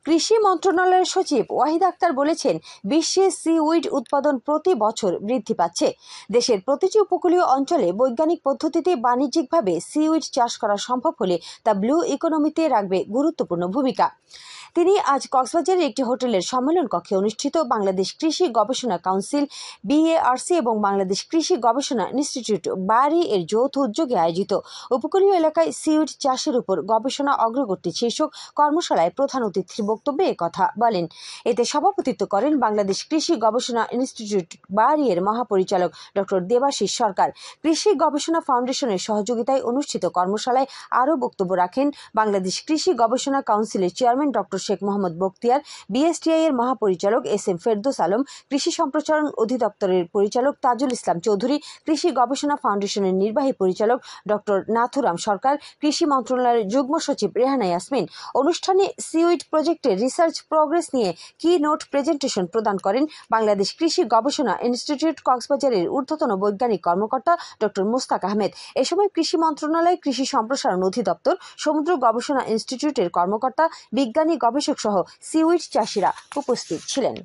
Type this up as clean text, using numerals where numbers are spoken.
কৃষি মন্ত্রণালয়ের সচিব ওয়াহিদ আক্তার বলেছেন, বিশ্বে সিউইড উৎপাদন প্রতি বছর বৃদ্ধি পাচ্ছে। দেশের প্রতিটি উপকূলীয় অঞ্চলে বৈজ্ঞানিক পদ্ধতিতে বাণিজ্যিকভাবে সিউইড চাষ করা সম্ভব হলে তা ব্লু ইকোনমিতে রাখবে গুরুত্বপূর্ণ ভূমিকা। তিনি আজ কক্সবাজারের একটি হোটেলের সম্মেলন কক্ষে অনুষ্ঠিত বাংলাদেশ কৃষি গবেষণা কাউন্সিল BARC এবং বাংলাদেশ কৃষি গবেষণা ইনস্টিটিউট BARI এর যৌথ উদ্যোগে আয়োজিত উপকূলীয় এলাকায় সিউইড চাষের উপর গবেষণা অগ্রগতি শীর্ষক কর্মশালায় প্রধান অতিথির বক্তব্যে একথা বলেন। এতে সভাপতিত্ব করেন বাংলাদেশ কৃষি গবেষণা ইনস্টিটিউট BARI এর মহাপরিচালক ডক্টর দেবাশিস সরকার। কৃষি গবেষণা ফাউন্ডেশনের সহযোগিতায় অনুষ্ঠিত কর্মশালায় আরও বক্তব্য রাখেন বাংলাদেশ কৃষি গবেষণা কাউন্সিলের chairman doctor Sheikh Mohammad Bakhtiar, BSTI এর মহাপরিচালক SM ফেরদৌস আলম, কৃষি সম্প্রসারণ অধিদপ্তরের পরিচালক তাজুল ইসলাম চৌধুরী, কৃষি গবেষণা ফাউন্ডেশনের নির্বাহী পরিচালক ডক্টর নাথুরাম সরকার, কৃষি মন্ত্রণালয়ের যুগ্ম সচিব রেহানা ইয়াসমিন। অনুষ্ঠানে সিউইড প্রজেক্টের রিসার্চ প্রোগ্রেস নিয়ে কি নোট প্রেজেন্টেশন প্রদান করেন বাংলাদেশ কৃষি গবেষণা ইনস্টিটিউট কক্সবাজারের ঊর্ধ্বতন বৈজ্ঞানিক কর্মকর্তা ডক্টর মুস্তাক আহমেদ। এ সময় কৃষি মন্ত্রণালয়, কৃষি সম্প্রসারণ অধিদপ্তর, সমুদ্র গবেষণা ইনস্টিটিউটের কর্মকর্তা, বিজ্ঞানী, গবেষক সহ সিউইড চাষিরা উপস্থিত ছিলেন।